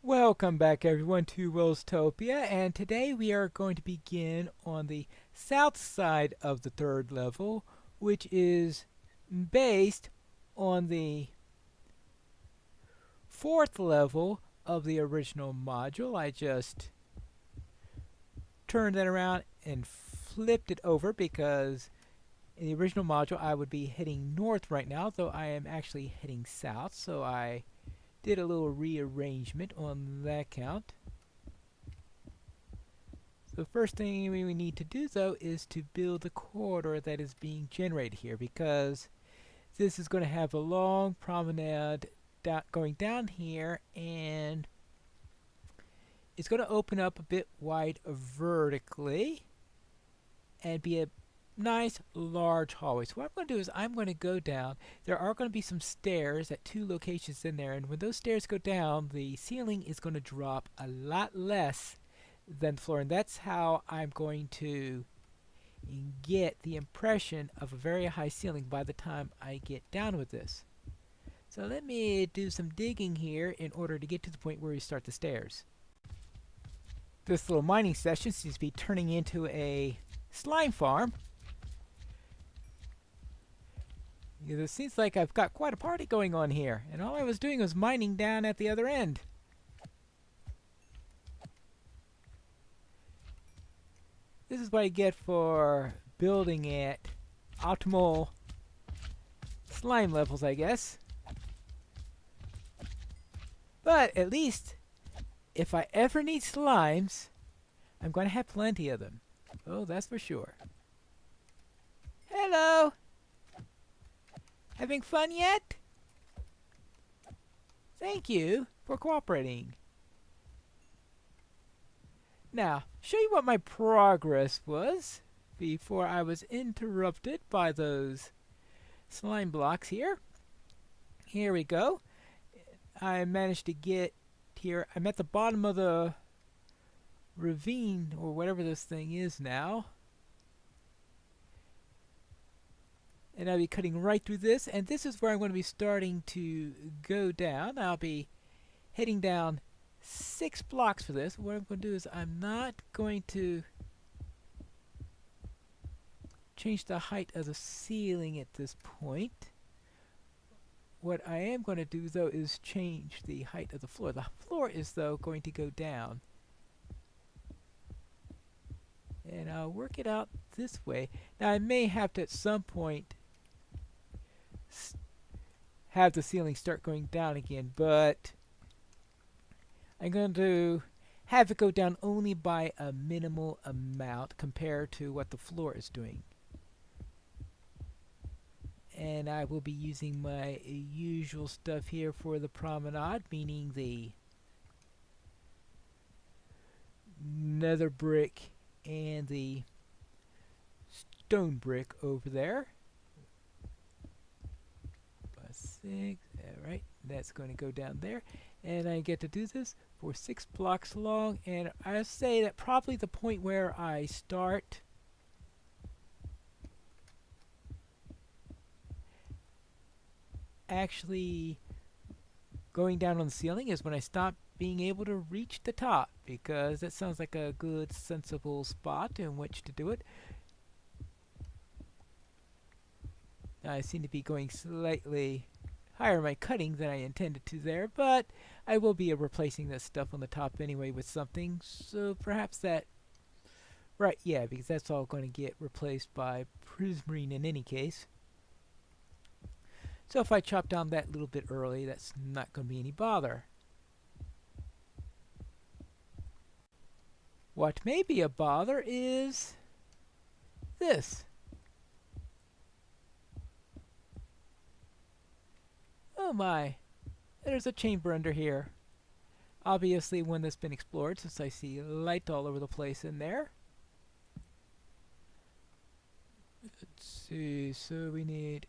Welcome back everyone to Welstopia, and today we are going to begin on the south side of the third level, which is based on the fourth level of the original module. I just turned that around and flipped it over because in the original module I would be heading north right now, though I am actually heading south, so I did a little rearrangement on that count. So the first thing we need to do though is to build the corridor that is being generated here, because this is going to have a long promenade going down here, and it's going to open up a bit wide vertically and be a nice large hallway. So what I'm going to do is I'm going to go down. There are going to be some stairs at two locations in there, and when those stairs go down, the ceiling is going to drop a lot less than the floor, and that's how I'm going to get the impression of a very high ceiling by the time I get down with this. So let me do some digging here in order to get to the point where we start the stairs. This little mining session seems to be turning into a slime farm. It seems like I've got quite a party going on here, and all I was doing was mining down at the other end. This is what I get for building at optimal slime levels, I guess. But at least, if I ever need slimes, I'm going to have plenty of them. Oh, that's for sure. Hello! Having fun yet? Thank you for cooperating. Now, show you what my progress was before I was interrupted by those slime blocks here. Here we go. I managed to get here. I'm at the bottom of the ravine, or whatever this thing is now. And I'll be cutting right through this, and this is where I'm going to be starting to go down. I'll be heading down 6 blocks for this. What I'm going to do is I'm not going to change the height of the ceiling at this point. What I am going to do though is change the height of the floor. The floor is though going to go down. And I'll work it out this way. Now I may have to at some point have the ceiling start going down again, but I'm going to have it go down only by a minimal amount compared to what the floor is doing. And I will be using my usual stuff here for the promenade, meaning the nether brick and the stone brick over there. 6, alright, that's going to go down there, and I get to do this for 6 blocks long, and I'll say that probably the point where I start actually going down on the ceiling is when I stop being able to reach the top, because that sounds like a good sensible spot in which to do it. I seem to be going slightly higher in my cutting than I intended to there, but I will be replacing this stuff on the top anyway with something, so perhaps that... Right, yeah, because that's all going to get replaced by prismarine in any case. So if I chop down that little bit early, that's not going to be any bother. What may be a bother is this. Oh my, there's a chamber under here. Obviously one that's been explored, since I see light all over the place in there. Let's see, so we need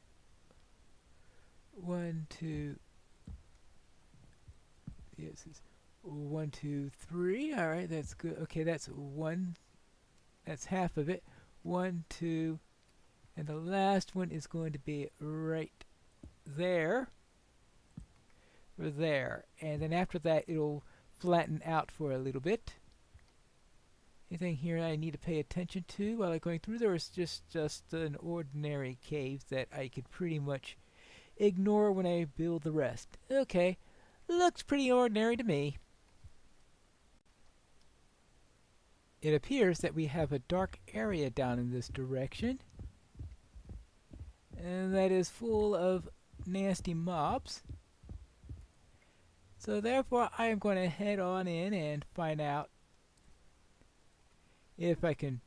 1, 2, yes, it's 1, 2, 3. Alright, that's good. Okay, that's 1, that's half of it. 1, 2, and the last one is going to be right there. There, and then after that it'll flatten out for a little bit. Anything here I need to pay attention to while I'm going through? There is just an ordinary cave that I could pretty much ignore when I build the rest. Okay, looks pretty ordinary to me. It appears that we have a dark area down in this direction, and that is full of nasty mobs. So therefore I am going to head on in and find out if I can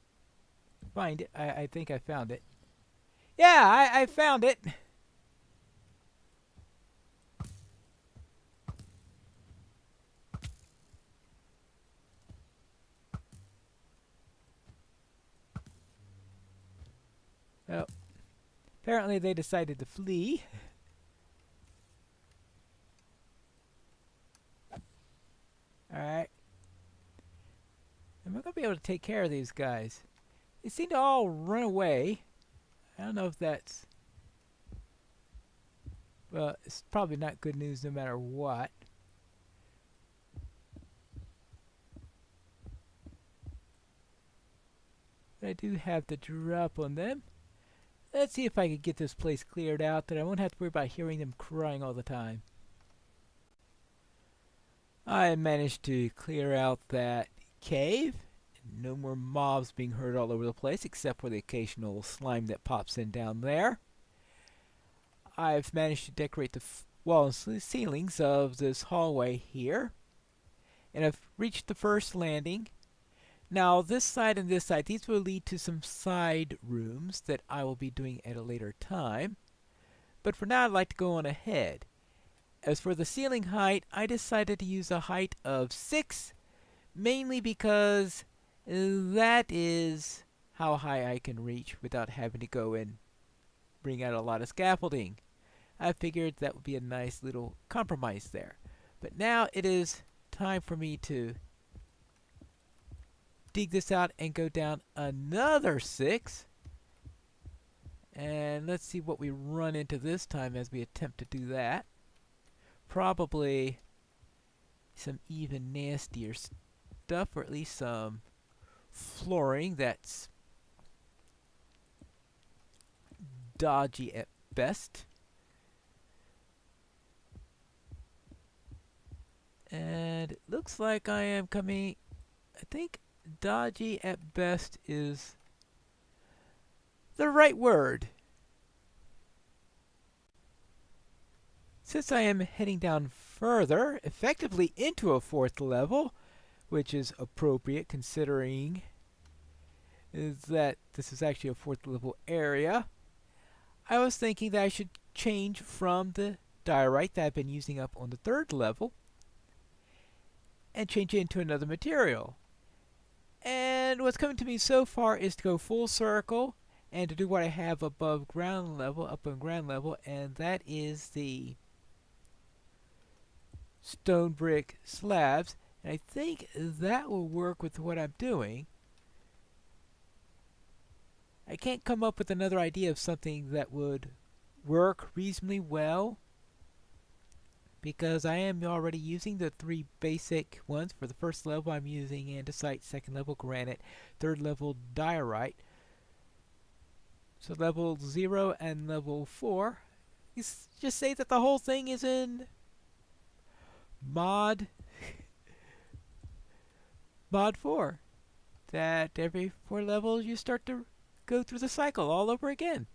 find it. I think I found it. Yeah, I found it! Well, apparently they decided to flee. Alright. Am I going to be able to take care of these guys? They seem to all run away. I don't know if that's... Well, it's probably not good news no matter what. But I do have the drop on them. Let's see if I can get this place cleared out, that I won't have to worry about hearing them crying all the time. I managed to clear out that cave. No more mobs being heard all over the place, except for the occasional slime that pops in down there. I've managed to decorate the walls and ceilings of this hallway here. And I've reached the first landing. Now this side and this side, these will lead to some side rooms that I will be doing at a later time. But for now I'd like to go on ahead. As for the ceiling height, I decided to use a height of 6, mainly because that is how high I can reach without having to go and bring out a lot of scaffolding. I figured that would be a nice little compromise there. But now it is time for me to dig this out and go down another 6. And let's see what we run into this time as we attempt to do that. Probably some even nastier stuff, or at least some flooring that's dodgy at best. And it looks like I am coming, I think dodgy at best is the right word. Since I am heading down further, effectively into a 4th level, which is appropriate considering is that this is actually a 4th level area, I was thinking that I should change from the diorite that I've been using up on the 3rd level and change it into another material. And what's coming to me so far is to go full circle and to do what I have above ground level, up on ground level, and that is the stone brick slabs. And I think that will work with what I'm doing. I can't come up with another idea of something that would work reasonably well, because I am already using the 3 basic ones. For the 1st level I'm using andesite, 2nd level granite, 3rd level diorite. So level 0 and level 4, you just say that the whole thing is in mod 4. That every 4 levels you start to go through the cycle all over again.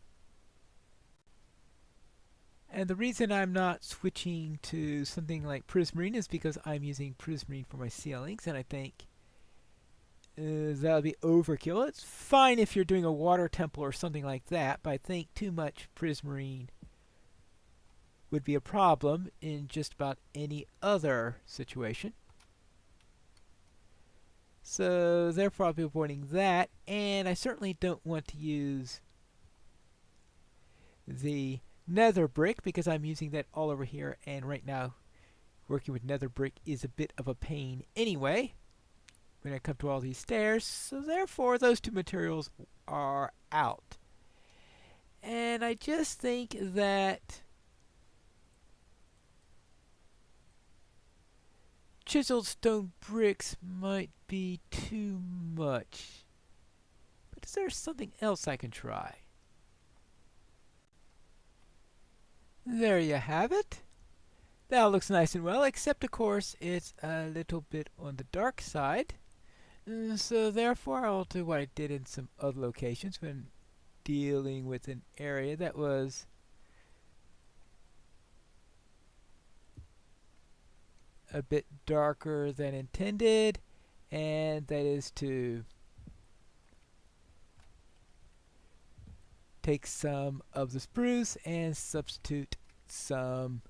And the reason I'm not switching to something like prismarine is because I'm using prismarine for my ceilings, and I think that would be overkill. It's fine if you're doing a water temple or something like that, but I think too much prismarine would be a problem in just about any other situation. So therefore I'll be avoiding that, and I certainly don't want to use the nether brick because I'm using that all over here, and right now working with nether brick is a bit of a pain anyway when I come to all these stairs, so therefore those 2 materials are out. And I just think that chiseled stone bricks might be too much. But is there something else I can try? There you have it. That looks nice and well, except of course it's a little bit on the dark side. So therefore I'll do what I did in some other locations when dealing with an area that was a bit darker than intended, and that is to take some of the spruce and substitute some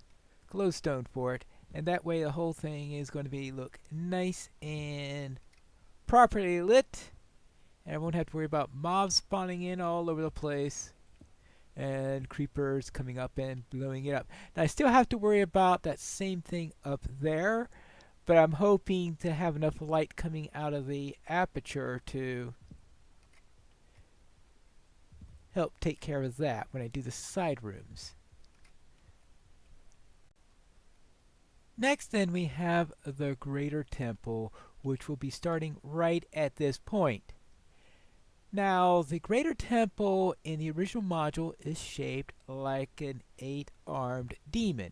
glowstone for it, and that way the whole thing is going to be look nice and properly lit, and I won't have to worry about mobs spawning in all over the place and creepers coming up and blowing it up. Now I still have to worry about that same thing up there, but I'm hoping to have enough light coming out of the aperture to help take care of that when I do the side rooms. Next then we have the Greater Temple, which will be starting right at this point. Now, the Greater Temple in the original module is shaped like an 8-armed demon.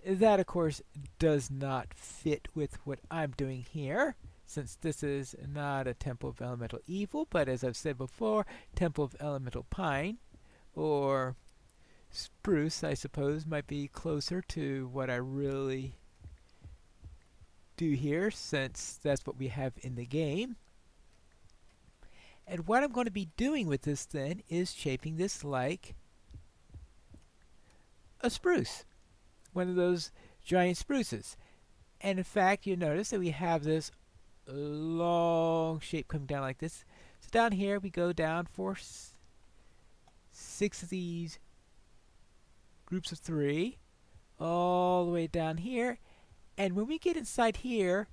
That, of course, does not fit with what I'm doing here, since this is not a Temple of Elemental Evil, but as I've said before, Temple of Elemental Pine, or Spruce, I suppose, might be closer to what I really do here, since that's what we have in the game. And what I'm going to be doing with this then is shaping this like a spruce, one of those giant spruces. And in fact, you notice that we have this long shape coming down like this. So down here we go down for 6 of these groups of 3 all the way down here. And when we get inside here,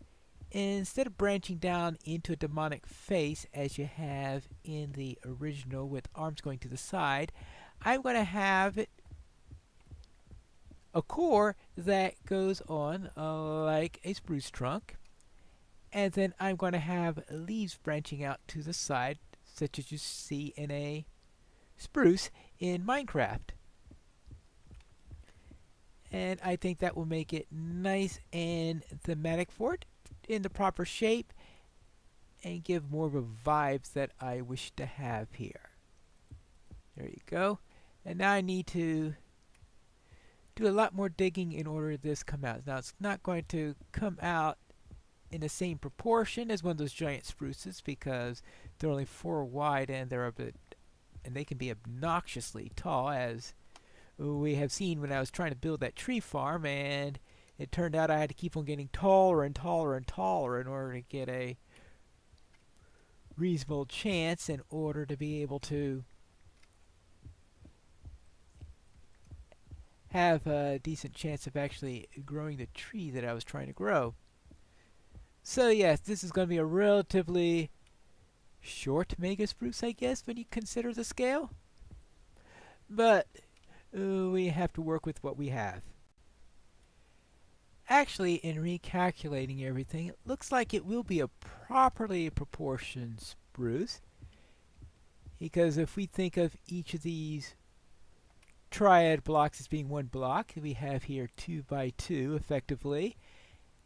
instead of branching down into a demonic face as you have in the original with arms going to the side, I'm going to have it a core that goes on like a spruce trunk, and then I'm going to have leaves branching out to the side such as you see in a spruce in Minecraft. And I think that will make it nice and thematic for it in the proper shape and give more of a vibes that I wish to have here. There you go. And now I need to do a lot more digging in order for this to come out. Now it's not going to come out in the same proportion as one of those giant spruces because they're only 4 wide and they're a bit, and they can be obnoxiously tall, as we have seen when I was trying to build that tree farm, and it turned out I had to keep on getting taller and taller and taller in order to get a reasonable chance in order to be able to have a decent chance of actually growing the tree that I was trying to grow. So yes, this is going to be a relatively short mega spruce, I guess, when you consider the scale. But we have to work with what we have. Actually, in recalculating everything, it looks like it will be a properly proportioned spruce, because if we think of each of these triad blocks as being 1 block, we have here 2 by 2 effectively,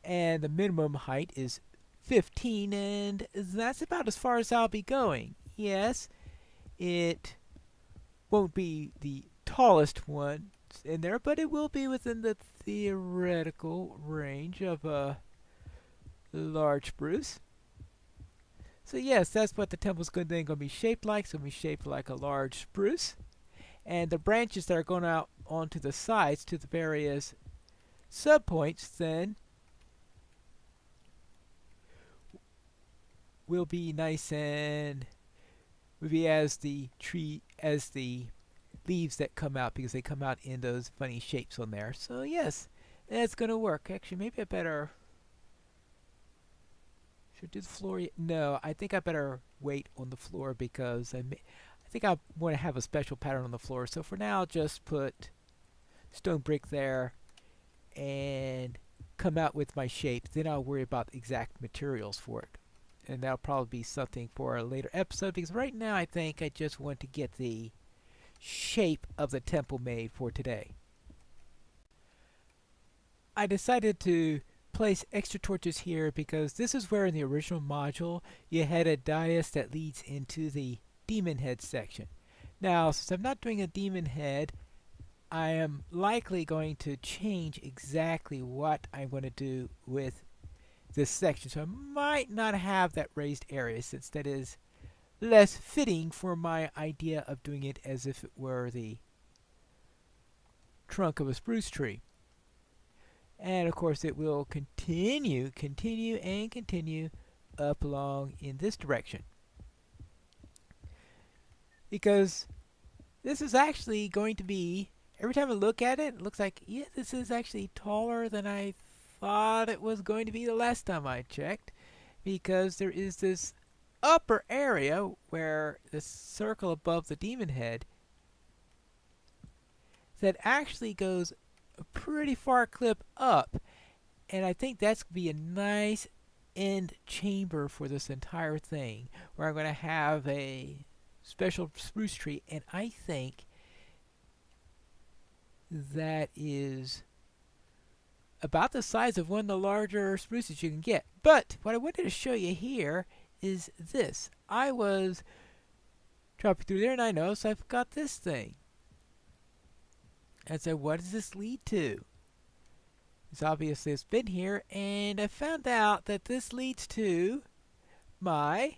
and the minimum height is 15, and that's about as far as I'll be going. Yes, it won't be the tallest one in there, but it will be within the theoretical range of a large spruce. So yes, that's what the temple's going to be shaped like. It's going to be shaped like a large spruce, and the branches that are going out onto the sides to the various subpoints then will be nice and will be as the tree, as the leaves that come out, because they come out in those funny shapes on there. So yes, that's gonna work. Actually, maybe I better should do the floor yet? No, I think I better wait on the floor because I think I want to have a special pattern on the floor. So for now, I'll just put stone brick there and come out with my shape, then I'll worry about exact materials for it. And that'll probably be something for a later episode, because right now I think I just want to get the shape of the temple made for today. I decided to place extra torches here because this is where in the original module you had a dais that leads into the demon head section. Now, since I'm not doing a demon head, I am likely going to change exactly what I'm going to do with this section. So I might not have that raised area, since that is less fitting for my idea of doing it as if it were the trunk of a spruce tree. And of course it will continue up along in this direction. Because this is actually going to be, every time I look at it, it looks like, yeah, this is actually taller than I thought it was going to be the last time I checked. Because there is this upper area where the circle above the demon head that actually goes a pretty far clip up, and I think that's going to be a nice end chamber for this entire thing, where I'm going to have a special spruce tree, and I think that is about the size of one of the larger spruces you can get. But what I wanted to show you here is this. I was dropping through there and I noticed I've got this thing. And so what does this lead to? It's obviously it's been here, and I found out that this leads to my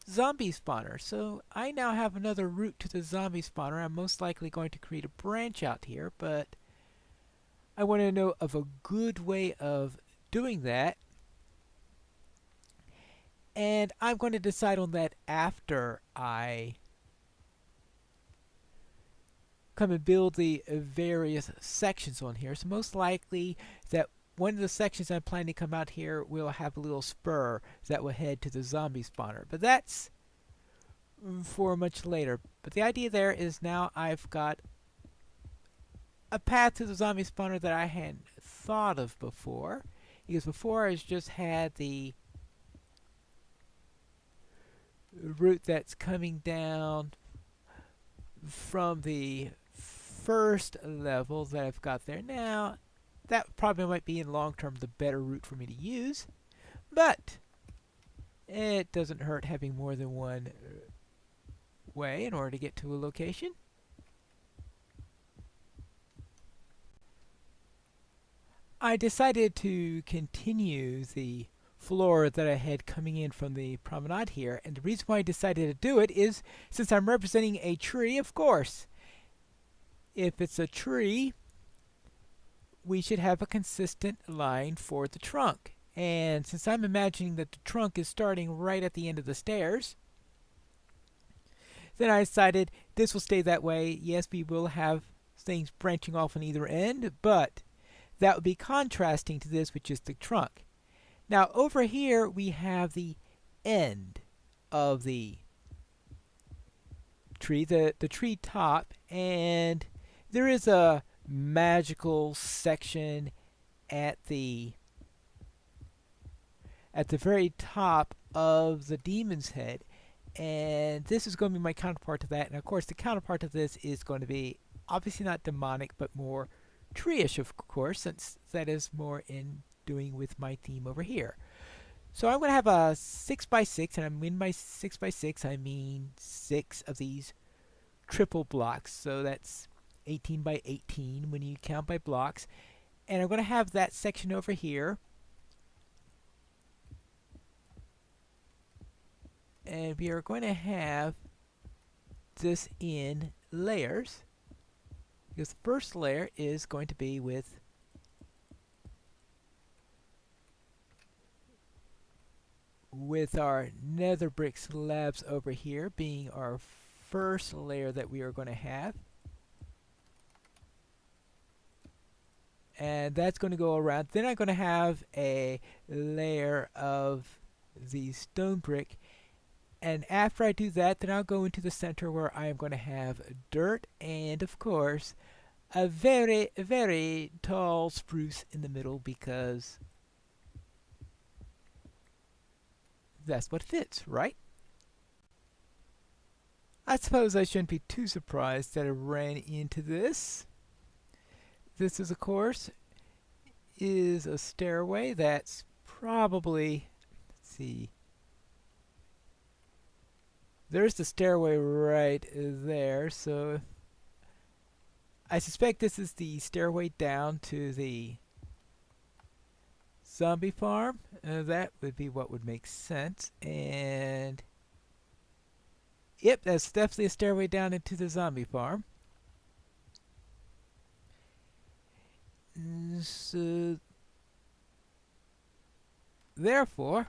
zombie spawner. So I now have another route to the zombie spawner. I'm most likely going to create a branch out here, but I want to know of a good way of doing that. And I'm going to decide on that after I come and build the various sections on here. So most likely that one of the sections I'm planning to come out here will have a little spur that will head to the zombie spawner. But that's for much later. But the idea there is now I've got a path to the zombie spawner that I hadn't thought of before. Because before I just had the route that's coming down from the first level that I've got there. Now, that probably might be in long term the better route for me to use, but it doesn't hurt having more than one way in order to get to a location. I decided to continue the floor that I had coming in from the promenade here, and the reason why I decided to do it is since I'm representing a tree, of course. If it's a tree, we should have a consistent line for the trunk. And since I'm imagining that the trunk is starting right at the end of the stairs, then I decided this will stay that way. Yes, we will have things branching off on either end, but that would be contrasting to this, which is the trunk. Now over here we have the end of the tree, the tree top, and there is a magical section at the very top of the demon's head, and this is going to be my counterpart to that. And of course the counterpart to this is going to be obviously not demonic but more tree-ish, of course, since that is more in doing with my theme over here. So I'm going to have a 6x6, and I'm in my 6x6 I mean 6 of these triple blocks, so that's 18 by 18 when you count by blocks. And I'm going to have that section over here, and we are going to have this in layers, because the first layer is going to be with our nether brick slabs over here being our first layer that we are going to have. And that's going to go around. Then I'm going to have a layer of the stone brick. And after I do that, then I'll go into the center where I am going to have dirt and, of course, a very, very tall spruce in the middle because that's what fits, right? I suppose I shouldn't be too surprised that I ran into this. This is, of course, is a stairway that's probably, let's see, there's the stairway right there, so I suspect this is the stairway down to the zombie farm. That would be what would make sense. And yep, that's definitely a stairway down into the zombie farm. So therefore,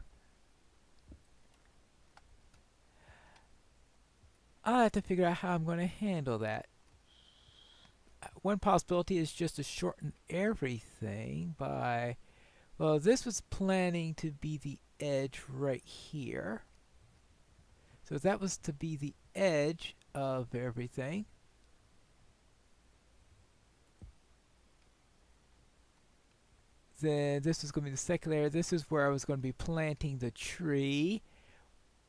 I'll have to figure out how I'm going to handle that. One possibility is just to shorten everything by, well, this was planning to be the edge right here. So that was to be the edge of everything. Then this is going to be the second layer. This is where I was going to be planting the tree,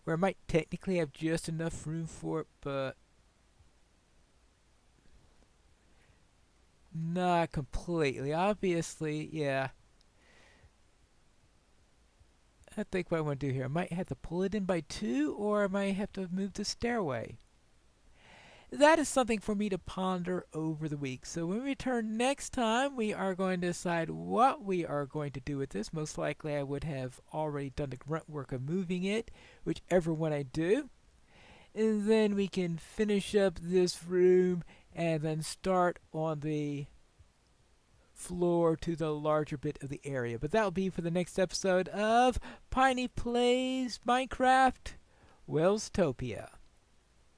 where I might technically have just enough room for it, but not completely. Obviously, yeah. I think what I want to do here, I might have to pull it in by 2, or I might have to move the stairway. That is something for me to ponder over the week. So when we return next time, we are going to decide what we are going to do with this. Most likely I would have already done the grunt work of moving it, whichever one I do. And then we can finish up this room and then start on the floor to the larger bit of the area. But that will be for the next episode of Piney Plays Minecraft Welstopia.